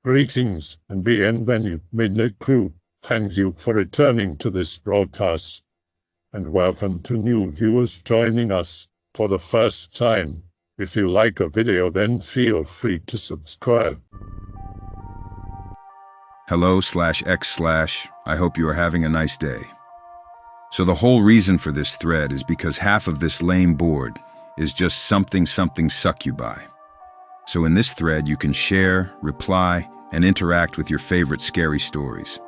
Greetings and bienvenue, MITZU. Thank you for returning to this broadcast, and welcome to new viewers joining us for the first time. If you like a video, then feel free to subscribe. Hello/X/, I hope you are having a nice day. So the whole reason for this thread is because half of this lame board is just something suck you by. So in this thread, you can share, reply, and interact with your favorite scary stories.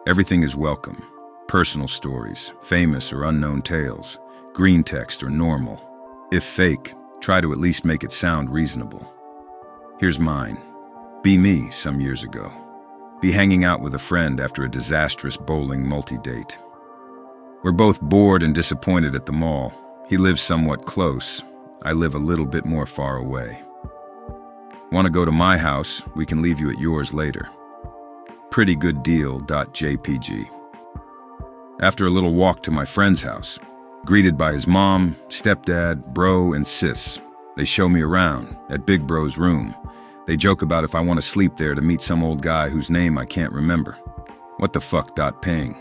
Everything is welcome. Personal stories, famous or unknown tales, Greentext or normal. If fake, try to at least make it sound reasonable. Here's mine. Be me some years ago. Be hanging out with a friend after a disastrous bowling multi-date. We're both bored and disappointed at the mall. He lives somewhat close. I live a little bit more far away. Want to go to my house? We can leave you at yours later. Pretty good deal.jpg. After a little walk to my friend's house, greeted by his mom, stepdad, bro, and sis. They show me around, at Big Bro's room. They joke about if I want to sleep there to meet some old guy whose name I can't remember. What the fuck. Ping.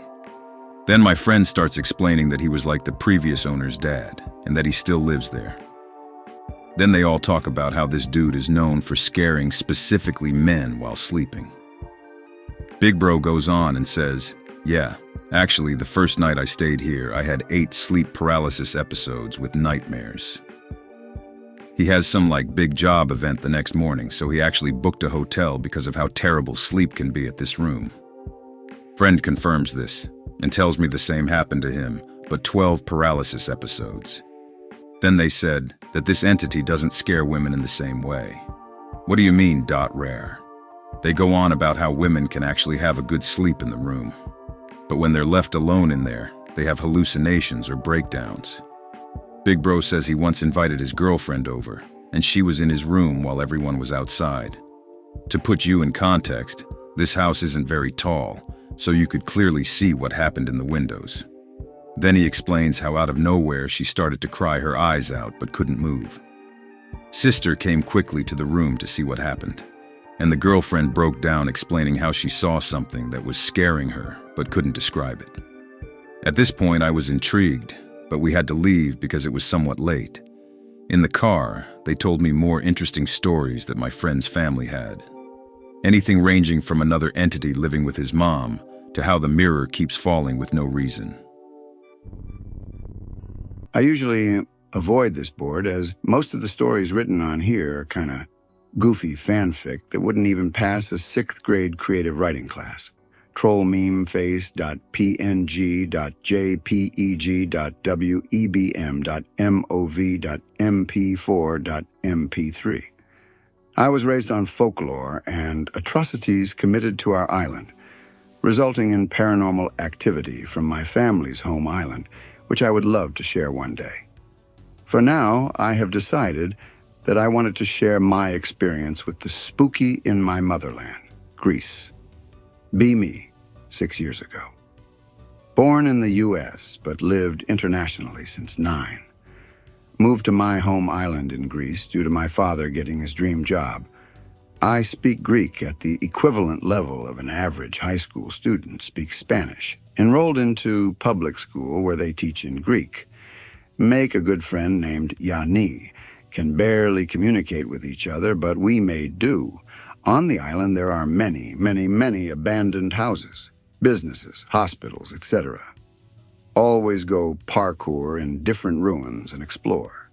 Then my friend starts explaining that he was like the previous owner's dad, and that he still lives there. Then they all talk about how this dude is known for scaring specifically men while sleeping. Big Bro goes on and says, yeah, actually the first night I stayed here, I had 8 sleep paralysis episodes with nightmares. He has some big job event the next morning, so he actually booked a hotel because of how terrible sleep can be at this room. Friend confirms this and tells me the same happened to him, but 12 paralysis episodes. Then they said that this entity doesn't scare women in the same way. What do you mean, rare? They go on about how women can actually have a good sleep in the room. But when they're left alone in there, they have hallucinations or breakdowns. Big Bro says he once invited his girlfriend over, and she was in his room while everyone was outside. To put you in context, this house isn't very tall, so you could clearly see what happened in the windows. Then he explains how out of nowhere she started to cry her eyes out but couldn't move. Sister came quickly to the room to see what happened, and the girlfriend broke down explaining how she saw something that was scaring her but couldn't describe it. At this point I was intrigued, but we had to leave because it was somewhat late. In the car, they told me more interesting stories that my friend's family had. Anything ranging from another entity living with his mom to how the mirror keeps falling with no reason. I usually avoid this board as most of the stories written on here are kind of goofy fanfic that wouldn't even pass a 6th grade creative writing class. trollmemeface.png.jpeg.webm.mov.mp4.mp3. I was raised on folklore and atrocities committed to our island, resulting in paranormal activity from my family's home island, which I would love to share one day. For now, I have decided that I wanted to share my experience with the spooky in my motherland, Greece. Be me, 6 years ago. Born in the U.S., but lived internationally since 9. Moved to my home island in Greece due to my father getting his dream job. I speak Greek at the equivalent level of an average high school student speaks Spanish. Enrolled into public school where they teach in Greek. Make a good friend named Gianni. Can barely communicate with each other, but we made do. On the island there are many abandoned houses, businesses, hospitals, etc. Always go parkour in different ruins and explore.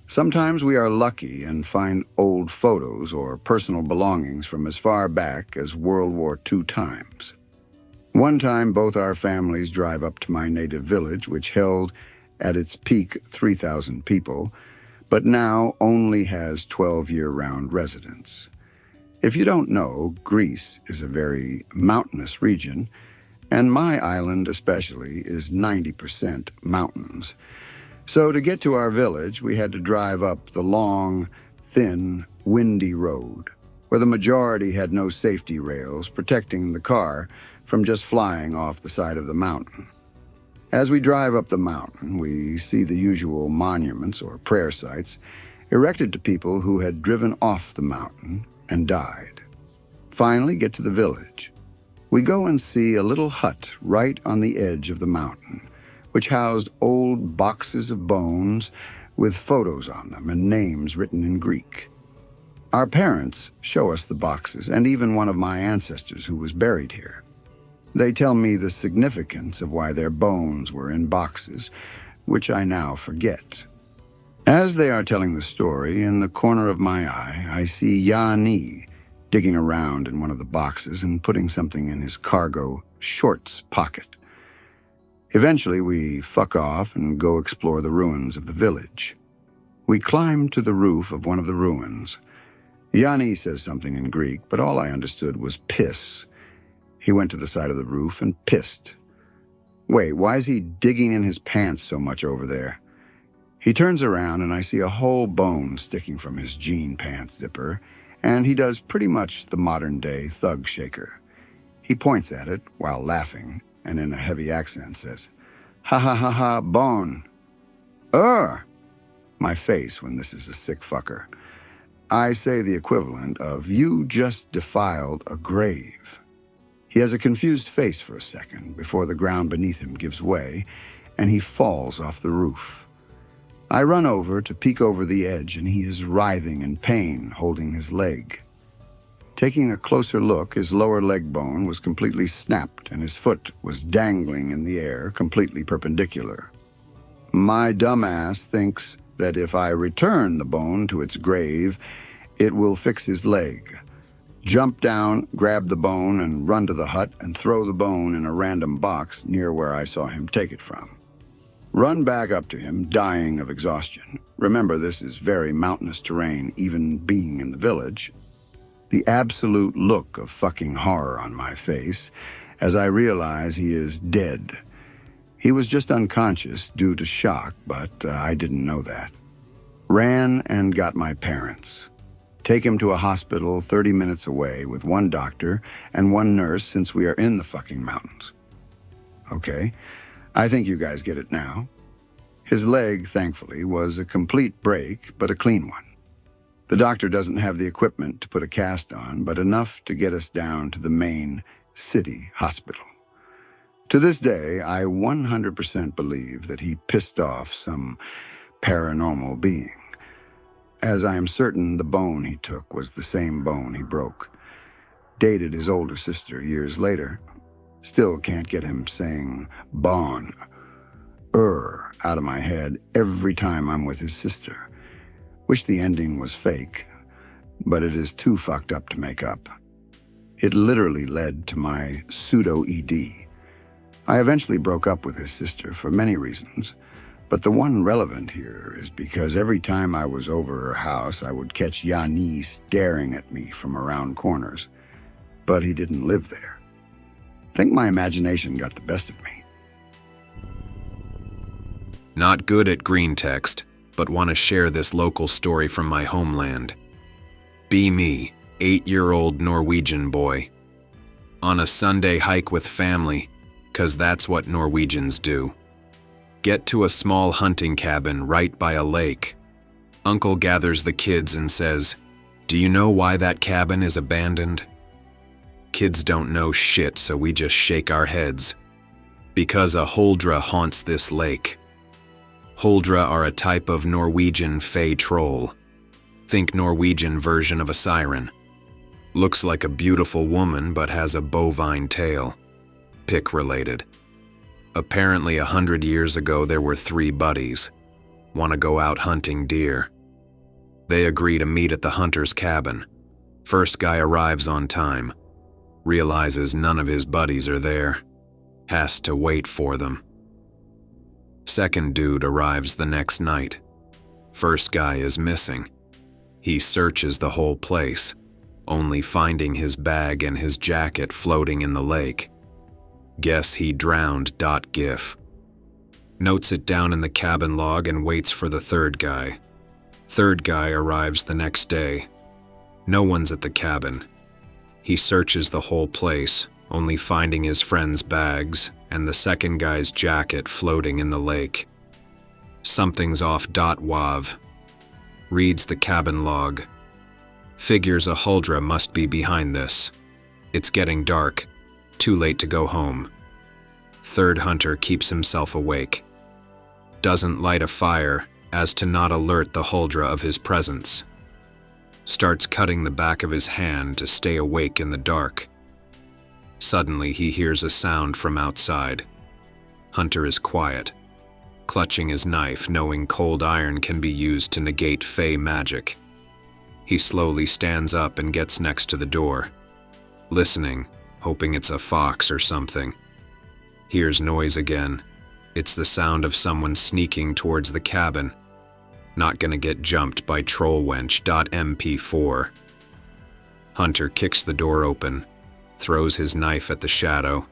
Sometimes we are lucky and find old photos or personal belongings from as far back as World War II times. One time, both our families drive up to my native village, which held, at its peak, 3,000 people, but now only has 12 year-round residents. If you don't know, Greece is a very mountainous region, and my island especially is 90% mountains. So to get to our village, we had to drive up the long, thin, windy road, where the majority had no safety rails protecting the car from just flying off the side of the mountain. As we drive up the mountain, we see the usual monuments or prayer sites erected to people who had driven off the mountain and died. Finally get to the village. We go and see a little hut right on the edge of the mountain, which housed old boxes of bones with photos on them and names written in Greek. Our parents show us the boxes and even one of my ancestors who was buried here. They tell me the significance of why their bones were in boxes, which I now forget. As they are telling the story, in the corner of my eye, I see Gianni digging around in one of the boxes and putting something in his cargo shorts pocket. Eventually, we fuck off and go explore the ruins of the village. We climb to the roof of one of the ruins. Gianni says something in Greek, but all I understood was piss. He went to the side of the roof and pissed. Wait, why is he digging in his pants so much over there? He turns around and I see a whole bone sticking from his jean pants zipper, and he does pretty much the modern-day thug shaker. He points at it while laughing, and in a heavy accent says, "Ha ha ha ha, bone." My face when this is a sick fucker. I say the equivalent of, "You just defiled a grave." He has a confused face for a second before the ground beneath him gives way, and he falls off the roof. I run over to peek over the edge, and he is writhing in pain, holding his leg. Taking a closer look, his lower leg bone was completely snapped, and his foot was dangling in the air, completely perpendicular. My dumbass thinks that if I return the bone to its grave, it will fix his leg. Jump down, grab the bone, and run to the hut and throw the bone in a random box near where I saw him take it from. Run back up to him, dying of exhaustion. Remember, this is very mountainous terrain, even being in the village. The absolute look of fucking horror on my face as I realize he is dead. He was just unconscious due to shock, but I didn't know that. Ran and got my parents. Take him to a hospital 30 minutes away with one doctor and one nurse since we are in the fucking mountains. Okay. I think you guys get it now. His leg, thankfully, was a complete break, but a clean one. The doctor doesn't have the equipment to put a cast on, but enough to get us down to the main city hospital. To this day, I 100% believe that he pissed off some paranormal being, as I am certain the bone he took was the same bone he broke. Dated his older sister years later. Still can't get him saying "bon" out of my head every time I'm with his sister. Wish the ending was fake, but it is too fucked up to make up. It literally led to my pseudo-ED. I eventually broke up with his sister for many reasons, but the one relevant here is because every time I was over her house, I would catch Gianni staring at me from around corners, but he didn't live there. I think my imagination got the best of me. Not good at Greentext, but want to share this local story from my homeland. Be me, 8-year-old Norwegian boy. On a Sunday hike with family, 'cause that's what Norwegians do. Get to a small hunting cabin right by a lake. Uncle gathers the kids and says, "Do you know why that cabin is abandoned?" Kids don't know shit, so we just shake our heads. Because a huldra haunts this lake. Huldra are a type of Norwegian fey troll. Think Norwegian version of a siren. Looks like a beautiful woman but has a bovine tail. Pick related. Apparently 100 years ago there were 3 buddies. Want to go out hunting deer. They agree to meet at the hunter's cabin. First guy arrives on time. Realizes none of his buddies are there. Has to wait for them. Second dude arrives the next night. First guy is missing. He searches the whole place, only finding his bag and his jacket floating in the lake. Guess he drowned. GIF. Notes it down in the cabin log and waits for the third guy. Third guy arrives the next day. No one's at the cabin. He searches the whole place, only finding his friend's bags and the second guy's jacket floating in the lake. Something's off. Wav. Reads the cabin log. Figures a huldra must be behind this. It's getting dark. Too late to go home. Third hunter keeps himself awake. Doesn't light a fire as to not alert the Huldra of his presence. Starts cutting the back of his hand to stay awake in the dark. Suddenly he hears a sound from outside. Hunter is quiet, clutching his knife, knowing cold iron can be used to negate fey magic. He slowly stands up and gets next to the door, listening, hoping it's a fox or something. Hears noise again. It's the sound of someone sneaking towards the cabin. Not gonna get jumped by trollwench.mp4. Hunter kicks the door open, throws his knife at the shadow,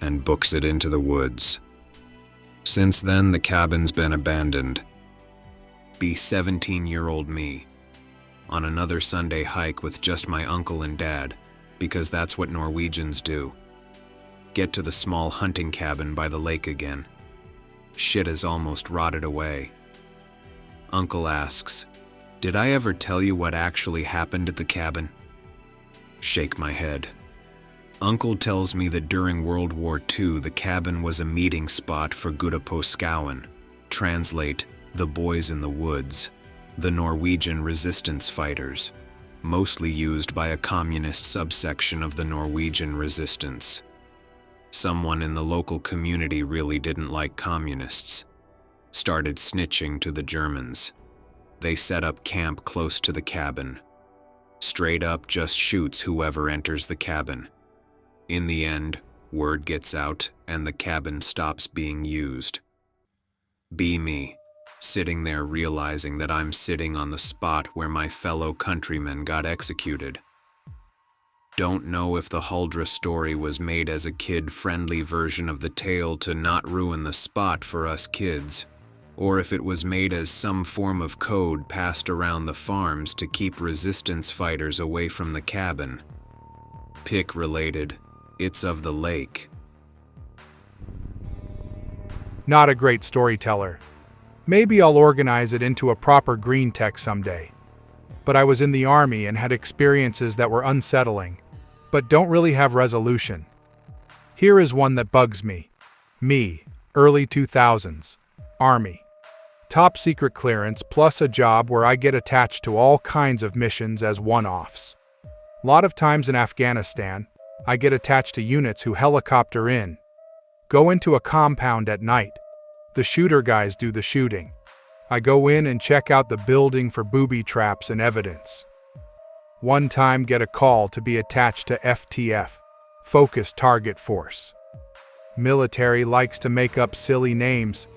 and books it into the woods. Since then, the cabin's been abandoned. Be 17-year-old me, on another Sunday hike with just my uncle and dad, because that's what Norwegians do. Get to the small hunting cabin by the lake again. Shit has almost rotted away. Uncle asks, "Did I ever tell you what actually happened at the cabin?" Shake my head. Uncle tells me that during World War II, the cabin was a meeting spot for Gudaposkauen, translate, the boys in the woods, the Norwegian resistance fighters, mostly used by a communist subsection of the Norwegian resistance. Someone in the local community really didn't like communists. Started snitching to the Germans. They set up camp close to the cabin. Straight up just shoots whoever enters the cabin. In the end, word gets out and the cabin stops being used. Be me, sitting there realizing that I'm sitting on the spot where my fellow countrymen got executed. Don't know if the Huldra story was made as a kid-friendly version of the tale to not ruin the spot for us kids, or if it was made as some form of code passed around the farms to keep resistance fighters away from the cabin. Pick related, it's of the lake. Not a great storyteller. Maybe I'll organize it into a proper Greentext someday. But I was in the army and had experiences that were unsettling, but don't really have resolution. Here is one that bugs me. Me, early 2000s, Army. Top secret clearance plus a job where I get attached to all kinds of missions as one-offs. Lot of times in Afghanistan, I get attached to units who helicopter in. Go into a compound at night. The shooter guys do the shooting. I go in and check out the building for booby traps and evidence. One time get a call to be attached to FTF, Focused Target Force. Military likes to make up silly names.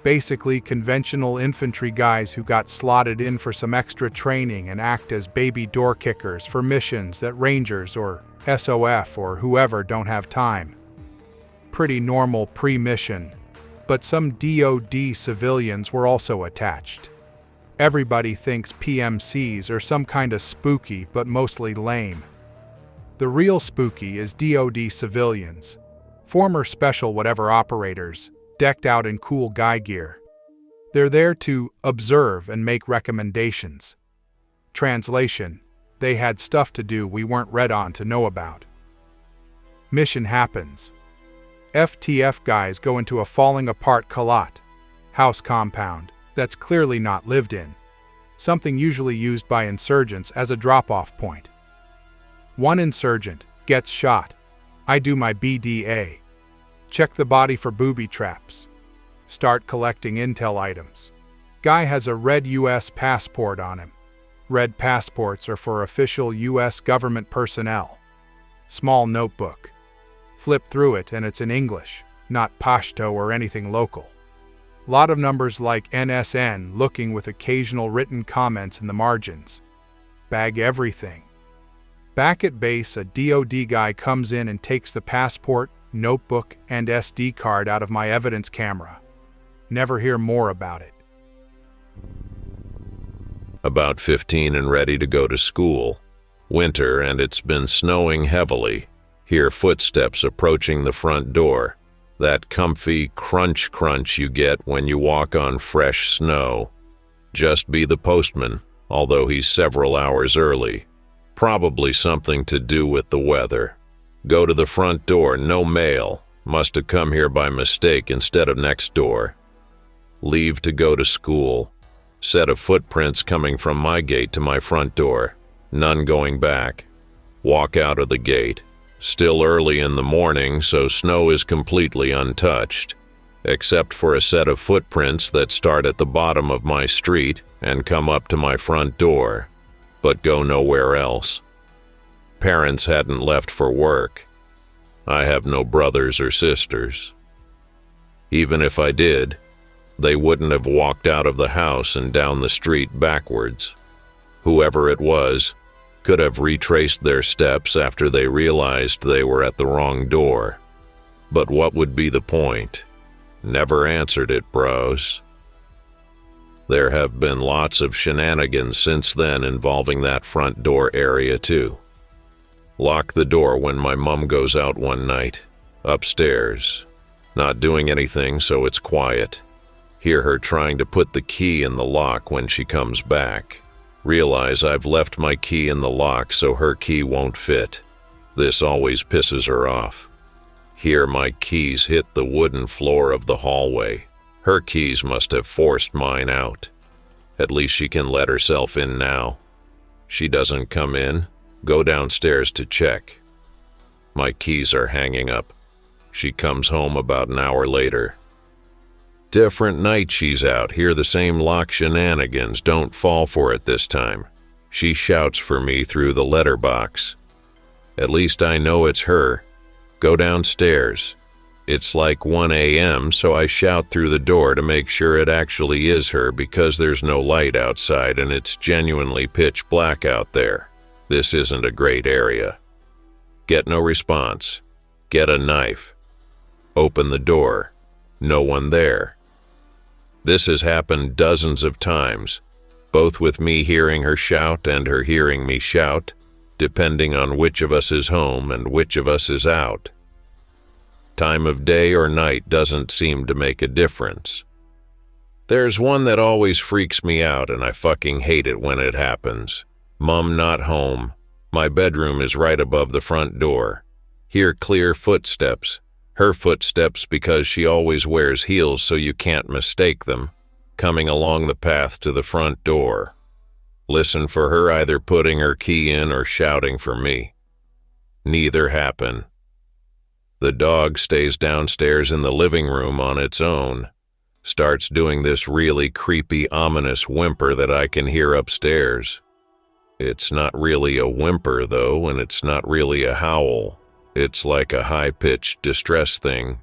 Basically conventional infantry guys who got slotted in for some extra training and act as baby door kickers for missions that Rangers or SOF or whoever don't have time. Pretty normal pre-mission, but some DoD civilians were also attached. Everybody thinks PMCs are some kind of spooky but mostly lame. The real spooky is DoD civilians, former special whatever operators, decked out in cool guy gear. They're there to observe and make recommendations. Translation, they had stuff to do we weren't read on to know about. Mission happens. FTF guys go into a falling apart kalat, house compound, that's clearly not lived in. Something usually used by insurgents as a drop-off point. One insurgent gets shot. I do my BDA. Check the body for booby traps. Start collecting intel items. Guy has a red US passport on him. Red passports are for official US government personnel. Small notebook. Flip through it and it's in English, not Pashto or anything local. Lot of numbers like NSN looking with occasional written comments in the margins. Bag everything. Back at base, a DoD guy comes in and takes the passport, notebook, and SD card out of my evidence camera. Never hear more about it. About 15 and ready to go to school. Winter and it's been snowing heavily. Hear footsteps approaching the front door. That comfy crunch you get when you walk on fresh snow. Just be the postman, although he's several hours early. Probably something to do with the weather. Go to the front door, no mail. Must have come here by mistake instead of next door. Leave to go to school. Set of footprints coming from my gate to my front door. None going back. Walk out of the gate. Still early in the morning, so snow is completely untouched, except for a set of footprints that start at the bottom of my street and come up to my front door, but go nowhere else. Parents hadn't left for work. I have no brothers or sisters. Even if I did, they wouldn't have walked out of the house and down the street backwards. Whoever it was could have retraced their steps after they realized they were at the wrong door. But what would be the point? Never answered it, bros. There have been lots of shenanigans since then involving that front door area too. Lock the door when my mom goes out one night. Upstairs. Not doing anything, so it's quiet. Hear her trying to put the key in the lock when she comes back. Realize I've left my key in the lock so her key won't fit. This always pisses her off. Hear my keys hit the wooden floor of the hallway. Her keys must have forced mine out. At least she can let herself in now. She doesn't come in. Go downstairs to check. My keys are hanging up. She comes home about an hour later. Different night she's out. Hear the same lock shenanigans. Don't fall for it this time. She shouts for me through the letterbox. At least I know it's her. Go downstairs. It's like 1 a.m., so I shout through the door to make sure it actually is her because there's no light outside and it's genuinely pitch black out there. This isn't a great area. Get no response. Get a knife. Open the door. No one there. This has happened dozens of times, both with me hearing her shout and her hearing me shout, depending on which of us is home and which of us is out. Time of day or night doesn't seem to make a difference. There's one that always freaks me out and I fucking hate it when it happens. Mom not home. My bedroom is right above the front door. Hear clear footsteps. Her footsteps because she always wears heels so you can't mistake them, coming along the path to the front door. Listen for her either putting her key in or shouting for me. Neither happen. The dog stays downstairs in the living room on its own. Starts doing this really creepy, ominous whimper that I can hear upstairs. It's not really a whimper, though, and it's not really a howl. It's like a high-pitched distress thing.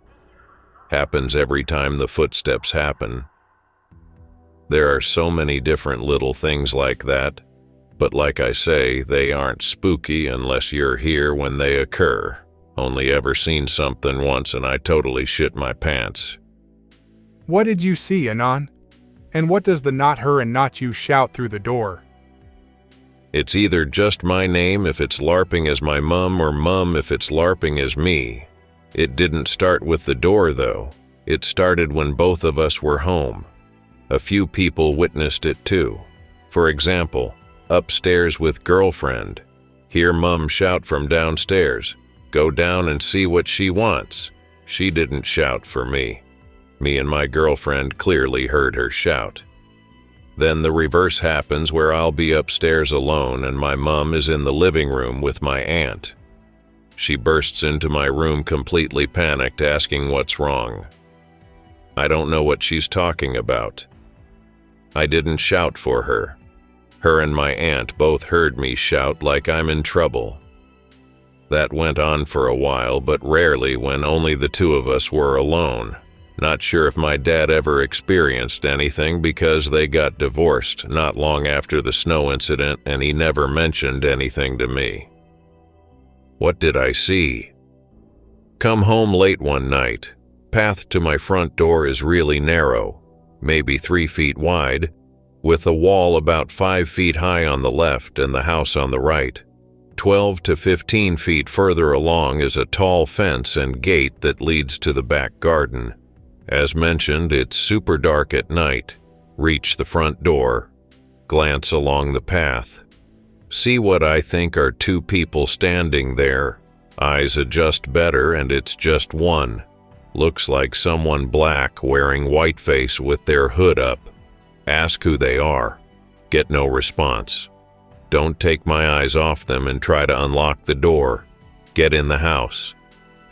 Happens every time the footsteps happen. There are so many different little things like that, but like I say, they aren't spooky unless you're here when they occur. Only ever seen something once and I totally shit my pants. What did you see, Anon? And what does the not her and not you shout through the door? It's either just my name if it's LARPing as my mum or mum if it's LARPing as me. It didn't start with the door, though. It started when both of us were home. A few people witnessed it, too. For example, upstairs with girlfriend. Hear mum shout from downstairs. Go down and see what she wants. She didn't shout for me. Me and my girlfriend clearly heard her shout. Then the reverse happens where I'll be upstairs alone and my mum is in the living room with my aunt. She bursts into my room completely panicked, asking what's wrong. I don't know what she's talking about. I didn't shout for her. Her and my aunt both heard me shout like I'm in trouble. That went on for a while, but rarely when only the two of us were alone. Not sure if my dad ever experienced anything because they got divorced not long after the snow incident and he never mentioned anything to me. What did I see? Come home late one night. Path to my front door is really narrow, maybe 3 feet wide, with a wall about 5 feet high on the left and the house on the right. 12 to 15 feet further along is a tall fence and gate that leads to the back garden. As mentioned, it's super dark at night. Reach the front door. Glance along the path. See what I think are 2 people standing there, Eyes adjust better, and it's just one. Looks like someone black wearing whiteface with their hood up. Ask who they are. Get no response. Don't take my eyes off them and try to unlock the door. Get in the house.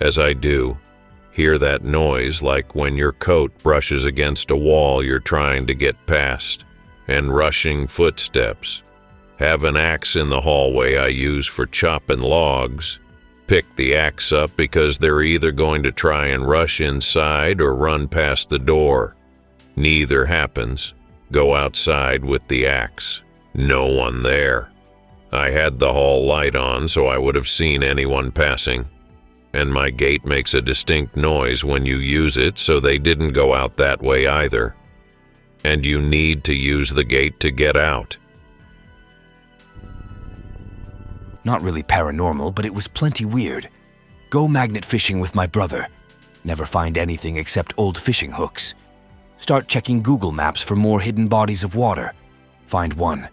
As I do, hear that noise like when your coat brushes against a wall you're trying to get past, and rushing footsteps. Have an axe in the hallway I use for chopping logs. Pick the axe up because they're either going to try and rush inside or run past the door. Neither happens. Go outside with the axe. No one there. I had the hall light on so I would have seen anyone passing. And my gate makes a distinct noise when you use it, so they didn't go out that way either. And you need to use the gate to get out. Not really paranormal, but it was plenty weird. Go magnet fishing with my brother. Never find anything except old fishing hooks. Start checking Google Maps for more hidden bodies of water. Find one.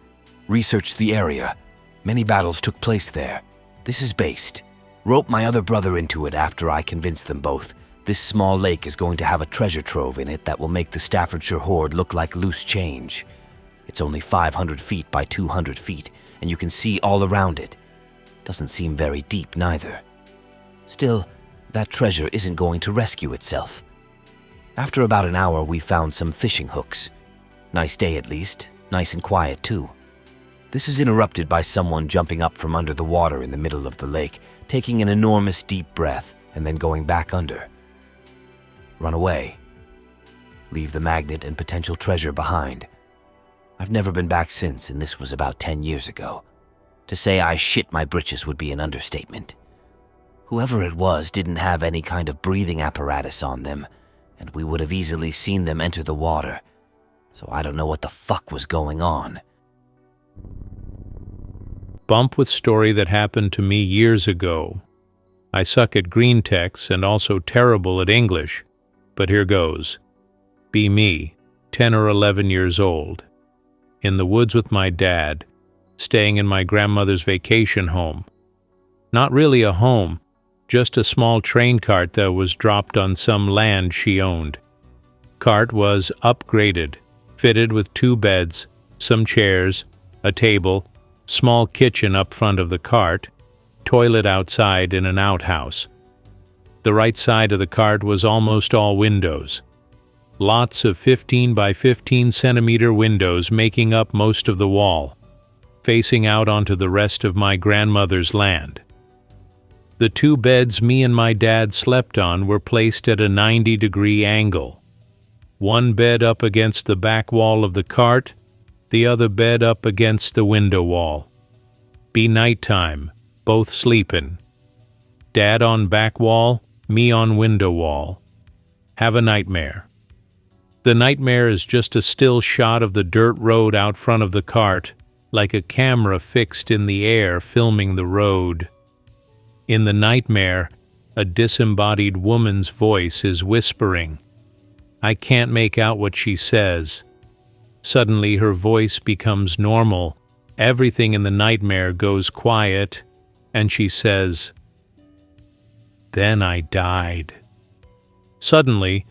Research the area. Many battles took place there. This is based. Rope my other brother into it after I convince them both. This small lake is going to have a treasure trove in it that will make the Staffordshire hoard look like loose change. It's only 500 feet by 200 feet, and you can see all around it. Doesn't seem very deep, neither. Still, that treasure isn't going to rescue itself. After about an hour, we found some fishing hooks. Nice day, at least. Nice and quiet, too. This is interrupted by someone jumping up from under the water in the middle of the lake, taking an enormous deep breath, and then going back under. Run away. Leave the magnet and potential treasure behind. I've never been back since, and this was about 10 years ago. To say I shit my britches would be an understatement. Whoever it was didn't have any kind of breathing apparatus on them, and we would have easily seen them enter the water. So I don't know what the fuck was going on. Bump with story that happened to me years ago. I suck at Greentext and also terrible at English, but here goes. Be me, 10 or 11 years old. In the woods with my dad, staying in my grandmother's vacation home. Not really a home, just a small train cart that was dropped on some land she owned. Cart was upgraded, fitted with 2 beds, some chairs, a table, small kitchen up front of the cart, toilet outside in an outhouse. The right side of the cart was almost all windows. Lots of 15 by 15 centimeter windows making up most of the wall, facing out onto the rest of my grandmother's land. The 2 beds me and my dad slept on were placed at a 90-degree angle. One bed up against the back wall of the cart, the other bed up against the window wall. Be nighttime, both sleepin'. Dad on back wall, me on window wall. Have a nightmare. The nightmare is just a still shot of the dirt road out front of the cart, like a camera fixed in the air filming the road. In the nightmare, a disembodied woman's voice is whispering. I can't make out what she says. Suddenly her voice becomes normal, everything in the nightmare goes quiet, and she says, "Then I died." Suddenly,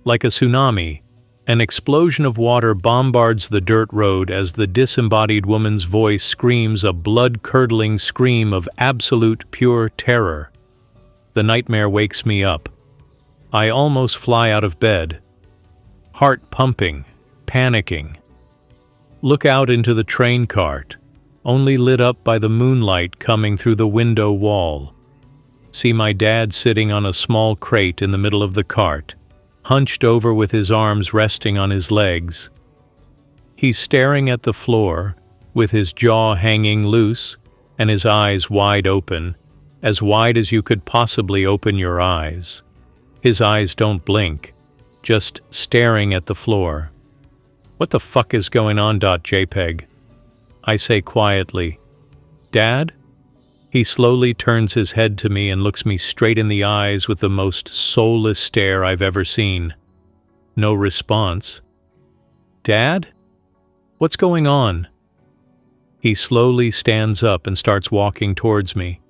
like a tsunami, an explosion of water bombards the dirt road as the disembodied woman's voice screams a blood-curdling scream of absolute pure terror. The nightmare wakes me up. I almost fly out of bed. Heart pumping, panicking. Look out into the train cart, only lit up by the moonlight coming through the window wall. See my dad sitting on a small crate in the middle of the cart, hunched over with his arms resting on his legs. He's staring at the floor, with his jaw hanging loose and his eyes wide open, as wide as you could possibly open your eyes. His eyes don't blink, just staring at the floor. What the fuck is going on? JPEG. I say quietly, "Dad?" He slowly turns his head to me and looks me straight in the eyes with the most soulless stare I've ever seen. No response. "Dad? What's going on?" He slowly stands up and starts walking towards me.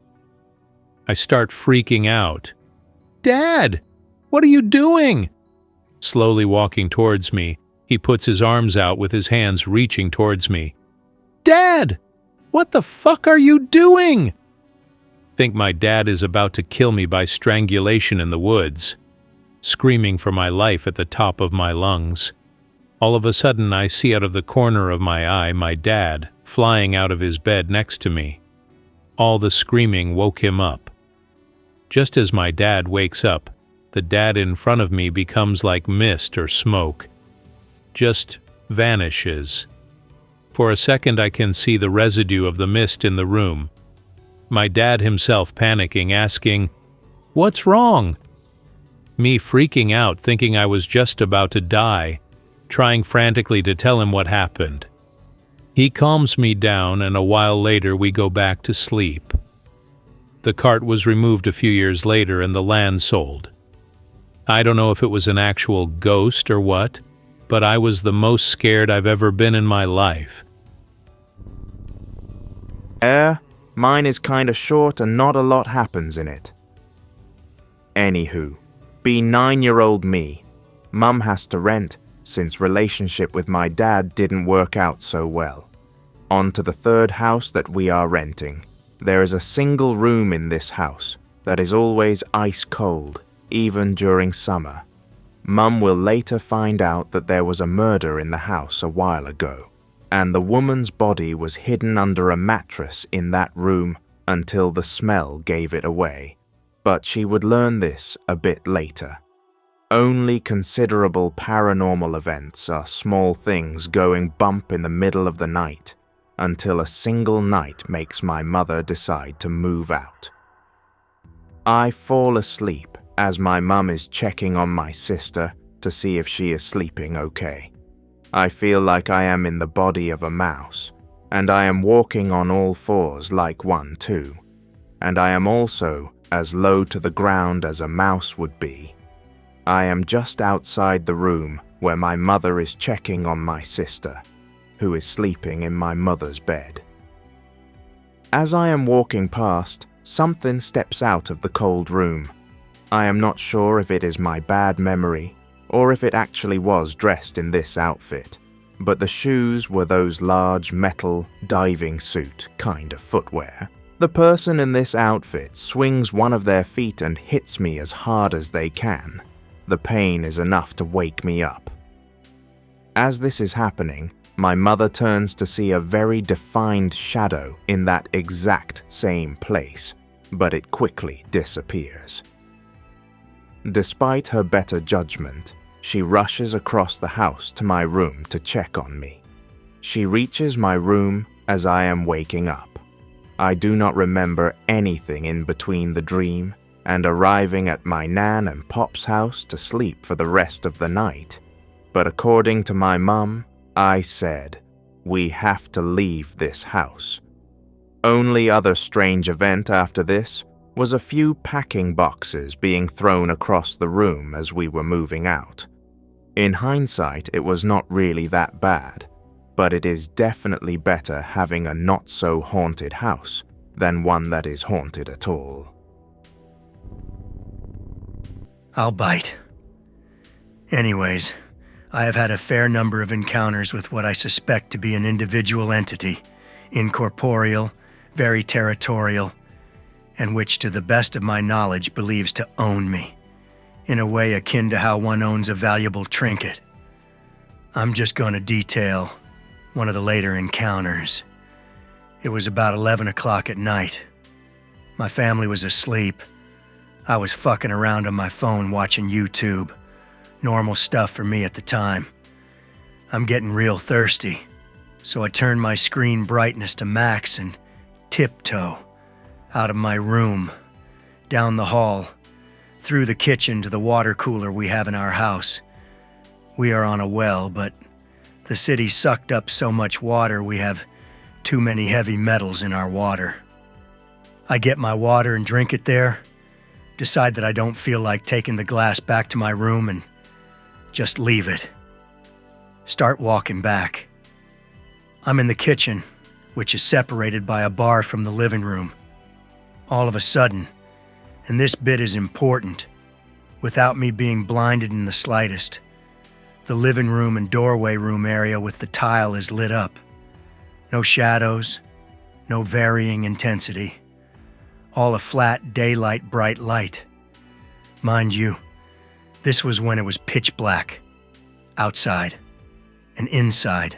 I start freaking out. "Dad! What are you doing?" Slowly walking towards me, he puts his arms out with his hands reaching towards me. "Dad! What the fuck are you doing?" Think my dad is about to kill me by strangulation in the woods. Screaming for my life at the top of my lungs. All of a sudden I see out of the corner of my eye my dad flying out of his bed next to me. All the screaming woke him up. Just as my dad wakes up, the dad in front of me becomes like mist or smoke. Just vanishes. For a second I can see the residue of the mist in the room. My dad himself panicking, asking, "What's wrong?" Me freaking out, thinking I was just about to die, trying frantically to tell him what happened. He calms me down, and a while later we go back to sleep. The cart was removed a few years later and the land sold. I don't know if it was an actual ghost or what, but I was the most scared I've ever been in my life. Mine is kinda short and not a lot happens in it. Anywho, be 9-year-old me. Mum has to rent, since relationship with my dad didn't work out so well. On to the third house that we are renting. There is a single room in this house that is always ice cold, even during summer. Mum will later find out that there was a murder in the house a while ago, and the woman's body was hidden under a mattress in that room until the smell gave it away. But she would learn this a bit later. Only considerable paranormal events are small things going bump in the middle of the night, until a single night makes my mother decide to move out. I fall asleep as my mum is checking on my sister to see if she is sleeping okay. I feel like I am in the body of a mouse, and I am walking on all fours like one too, and I am also as low to the ground as a mouse would be. I am just outside the room where my mother is checking on my sister, who is sleeping in my mother's bed. As I am walking past, something steps out of the cold room. I am not sure if it is my bad memory, or if it actually was dressed in this outfit, but the shoes were those large metal diving suit kind of footwear. The person in this outfit swings one of their feet and hits me as hard as they can. The pain is enough to wake me up. As this is happening, my mother turns to see a very defined shadow in that exact same place, but it quickly disappears. Despite her better judgment, she rushes across the house to my room to check on me. She reaches my room as I am waking up. I do not remember anything in between the dream and arriving at my Nan and Pop's house to sleep for the rest of the night. But according to my mum, I said, "We have to leave this house." Only other strange event after this was a few packing boxes being thrown across the room as we were moving out. In hindsight, it was not really that bad, but it is definitely better having a not-so-haunted house than one that is haunted at all. I'll bite. Anyways, I have had a fair number of encounters with what I suspect to be an individual entity, incorporeal, very territorial, and which to the best of my knowledge believes to own me, in a way akin to how one owns a valuable trinket. I'm just going to detail one of the later encounters. It was about 11 o'clock at night. My family was asleep. I was fucking around on my phone watching YouTube. Normal stuff for me at the time. I'm getting real thirsty, so I turned my screen brightness to max and tiptoe out of my room, down the hall, through the kitchen to the water cooler we have in our house. We are on a well, but the city sucked up so much water we have too many heavy metals in our water. I get my water and drink it there, decide that I don't feel like taking the glass back to my room and just leave it. Start walking back. I'm in the kitchen, which is separated by a bar from the living room. All of a sudden, And this bit is important, without me being blinded in the slightest. The living room and doorway room area with the tile is lit up. No shadows, no varying intensity. All a flat daylight bright light. Mind you, this was when it was pitch black. Outside and inside,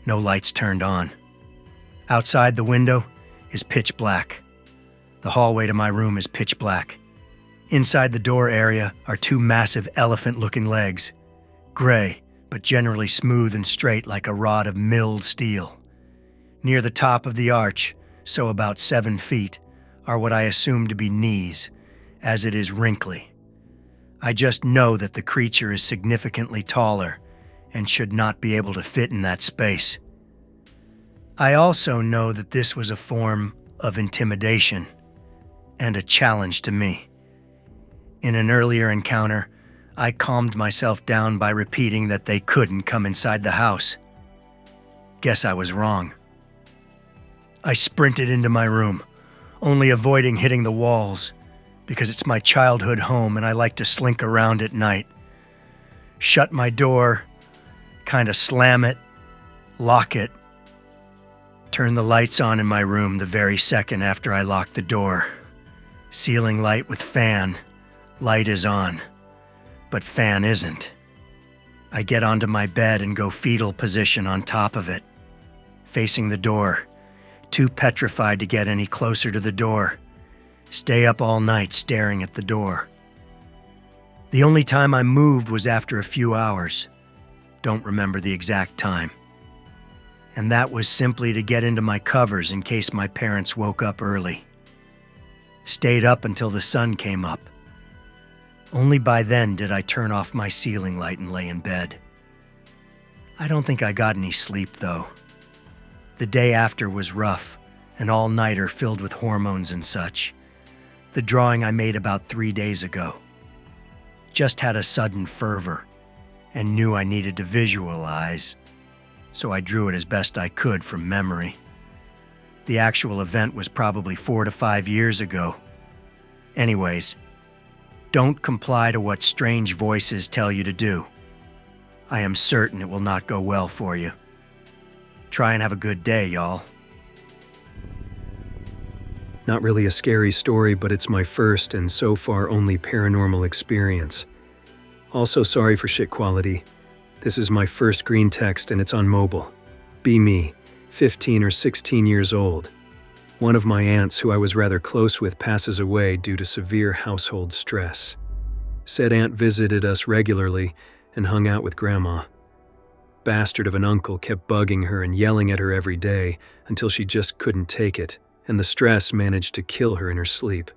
no lights turned on. Outside the window is pitch black. The hallway to my room is pitch black. Inside the door area are two massive elephant-looking legs, gray, but generally smooth and straight like a rod of milled steel. Near the top of the arch, so about 7 feet, are what I assume to be knees, as it is wrinkly. I just know that the creature is significantly taller and should not be able to fit in that space. I also know that this was a form of intimidation and a challenge to me. In an earlier encounter, I calmed myself down by repeating that they couldn't come inside the house. Guess I was wrong. I sprinted into my room, only avoiding hitting the walls, because it's my childhood home and I like to slink around at night. Shut my door, kind of slam it, lock it, turn the lights on in my room the very second after I lock the door. Ceiling light with fan, light is on, but fan isn't. I get onto my bed and go fetal position on top of it, facing the door, too petrified to get any closer to the door. Stay up all night staring at the door. The only time I moved was after a few hours. Don't remember the exact time. And that was simply to get into my covers in case my parents woke up early. Stayed up until the sun came up. Only by then did I turn off my ceiling light and lay in bed. I don't think I got any sleep, though. The day after was rough, an all-nighter filled with hormones and such. The drawing I made about 3 days ago. Just had a sudden fervor, and knew I needed to visualize, so I drew it as best I could from memory. The actual event was probably 4 to 5 years ago. Anyways, don't comply to what strange voices tell you to do. I am certain it will not go well for you. Try and have a good day, y'all. Not really a scary story, but it's my first and so far only paranormal experience. Also sorry for shit quality. This is my first Greentext and it's on mobile. Be me, 15 or 16 years old. One of my aunts who I was rather close with passes away due to severe household stress. Said aunt visited us regularly and hung out with grandma. Bastard of an uncle kept bugging her and yelling at her every day until she just couldn't take it, and the stress managed to kill her in her sleep.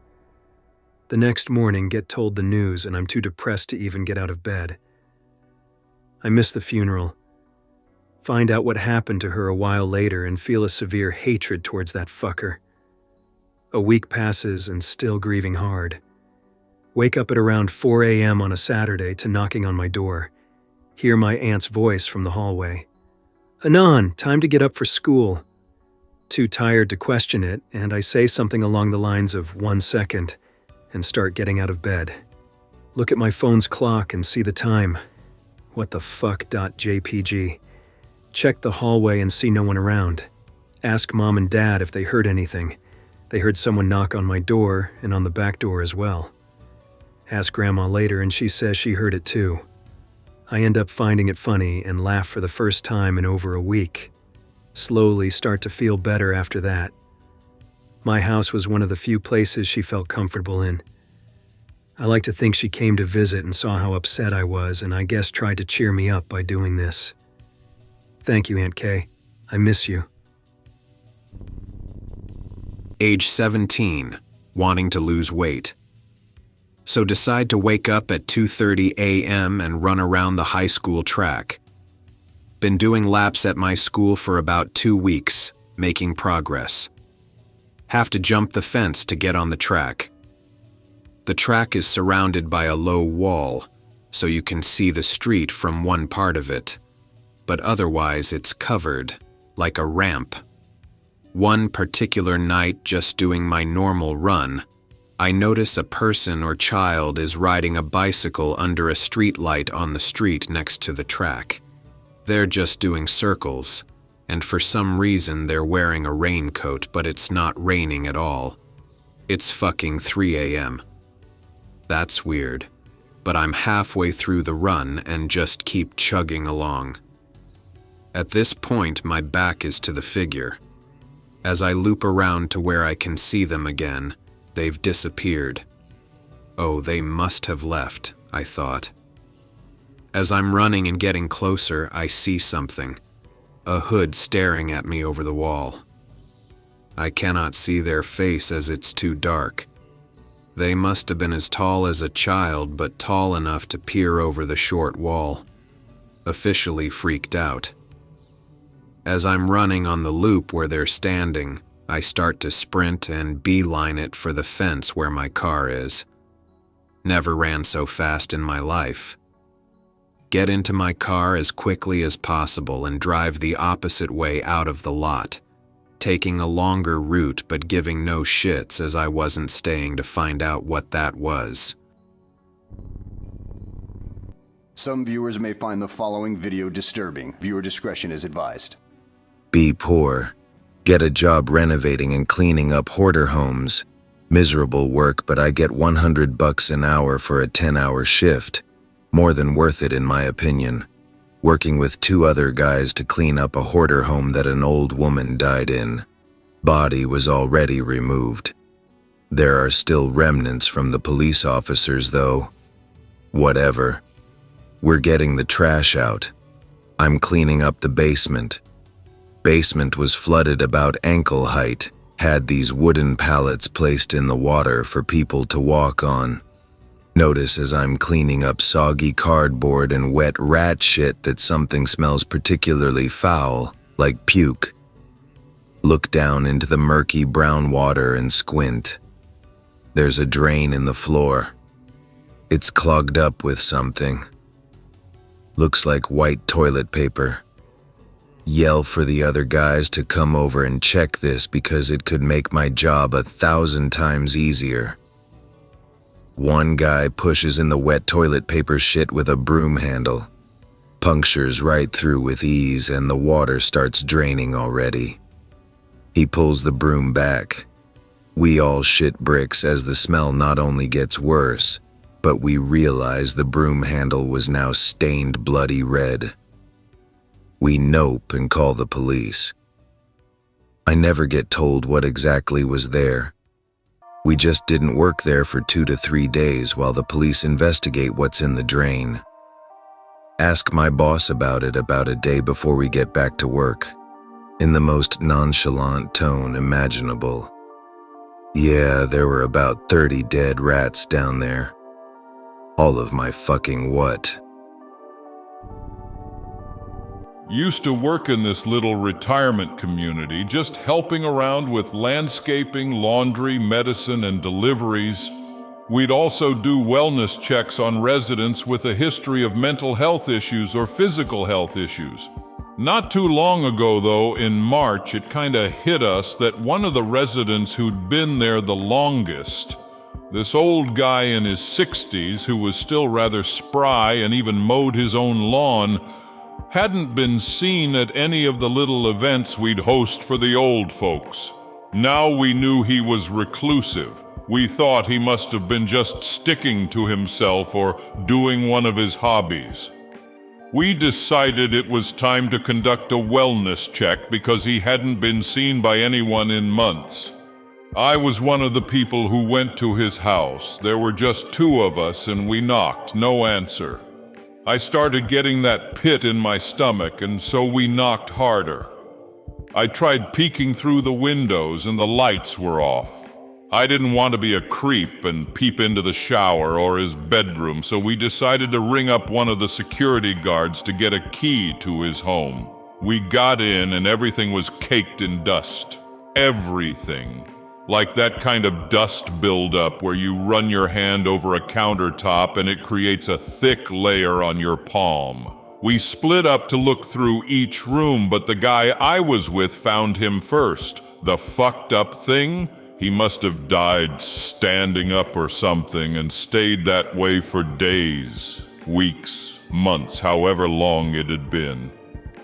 The next morning, get told the news and I'm too depressed to even get out of bed. I miss the funeral. Find out what happened to her a while later and feel a severe hatred towards that fucker. A week passes and still grieving hard. Wake up at around 4 a.m. on a Saturday to knocking on my door. Hear my aunt's voice from the hallway. "Anon, time to get up for school." Too tired to question it, and I say something along the lines of 1 second and start getting out of bed. Look at my phone's clock and see the time. What the fuck. .jpg. Check the hallway and see no one around. Ask mom and dad if they heard anything. They heard someone knock on my door and on the back door as well. Ask grandma later and she says she heard it too. I end up finding it funny and laugh for the first time in over a week. Slowly start to feel better after that. My house was one of the few places she felt comfortable in. I like to think she came to visit and saw how upset I was and I guess tried to cheer me up by doing this. Thank you, Aunt Kay. I miss you. Age 17, wanting to lose weight. So decide to wake up at 2:30 a.m. and run around the high school track. Been doing laps at my school for about 2 weeks, making progress. Have to jump the fence to get on the track. The track is surrounded by a low wall, so you can see the street from one part of it, but otherwise it's covered, like a ramp. One particular night just doing my normal run, I notice a person or child is riding a bicycle under a street light on the street next to the track. They're just doing circles, and for some reason they're wearing a raincoat, but it's not raining at all. It's fucking 3 a.m. That's weird, but I'm halfway through the run and just keep chugging along. At this point, my back is to the figure. As I loop around to where I can see them again, they've disappeared. Oh, they must have left, I thought. As I'm running and getting closer, I see something. A hood staring at me over the wall. I cannot see their face as it's too dark. They must have been as tall as a child, but tall enough to peer over the short wall. Officially freaked out. As I'm running on the loop where they're standing, I start to sprint and beeline it for the fence where my car is. Never ran so fast in my life. Get into my car as quickly as possible and drive the opposite way out of the lot, taking a longer route but giving no shits as I wasn't staying to find out what that was. Some viewers may find the following video disturbing. Viewer discretion is advised. Be poor. Get a job renovating and cleaning up hoarder homes. Miserable work, but I get $100 an hour for a 10-hour shift. More than worth it in my opinion. Working with 2 other guys to clean up a hoarder home that an old woman died in. Body was already removed. There are still remnants from the police officers though. Whatever. We're getting the trash out. I'm cleaning up the basement. Basement was flooded about ankle height, had these wooden pallets placed in the water for people to walk on. Notice as I'm cleaning up soggy cardboard and wet rat shit that something smells particularly foul, like puke. Look down into the murky brown water and squint. There's a drain in the floor. It's clogged up with something. Looks like white toilet paper. Yell for the other guys to come over and check this because it could make my job 1,000 times easier. One guy pushes in the wet toilet paper shit with a broom handle. Punctures right through with ease and the water starts draining already. He pulls the broom back. We all shit bricks as the smell not only gets worse, but we realize the broom handle was now stained bloody red. We nope and call the police. I never get told what exactly was there. We just didn't work there for 2 to 3 days while the police investigate what's in the drain. Ask my boss about it about a day before we get back to work, in the most nonchalant tone imaginable. Yeah, there were about 30 dead rats down there. All of my fucking what? Used to work in this little retirement community, just helping around with landscaping, laundry, medicine, and deliveries. We'd also do wellness checks on residents with a history of mental health issues or physical health issues. Not too long ago, though, in March, it kinda hit us that one of the residents who'd been there the longest, this old guy in his 60s who was still rather spry and even mowed his own lawn, hadn't been seen at any of the little events we'd host for the old folks. Now we knew he was reclusive. We thought he must have been just sticking to himself or doing one of his hobbies. We decided it was time to conduct a wellness check because he hadn't been seen by anyone in months. I was one of the people who went to his house. There were just 2 of us and we knocked, no answer. I started getting that pit in my stomach, and so we knocked harder. I tried peeking through the windows and the lights were off. I didn't want to be a creep and peep into the shower or his bedroom, so we decided to ring up one of the security guards to get a key to his home. We got in and everything was caked in dust. Everything. Like that kind of dust buildup where you run your hand over a countertop and it creates a thick layer on your palm. We split up to look through each room, but the guy I was with found him first. The fucked up thing? He must have died standing up or something and stayed that way for days, weeks, months, however long it had been.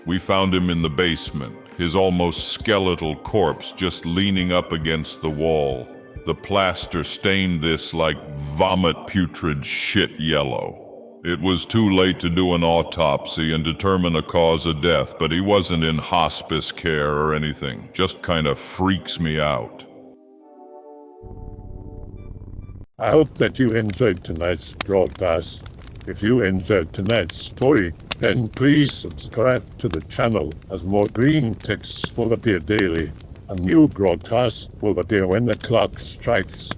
We found him in the basement, his almost skeletal corpse just leaning up against the wall. The plaster stained this like vomit putrid shit yellow. It was too late to do an autopsy and determine a cause of death, but he wasn't in hospice care or anything. Just kind of freaks me out. I hope that you enjoyed tonight's broadcast. If you enjoyed tonight's story, then please subscribe to the channel as more Greentext will appear daily. A new broadcast will appear when the clock strikes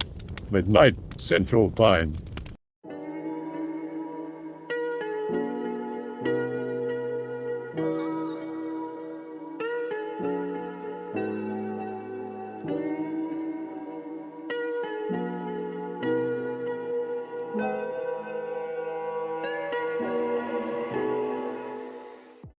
midnight Central Time.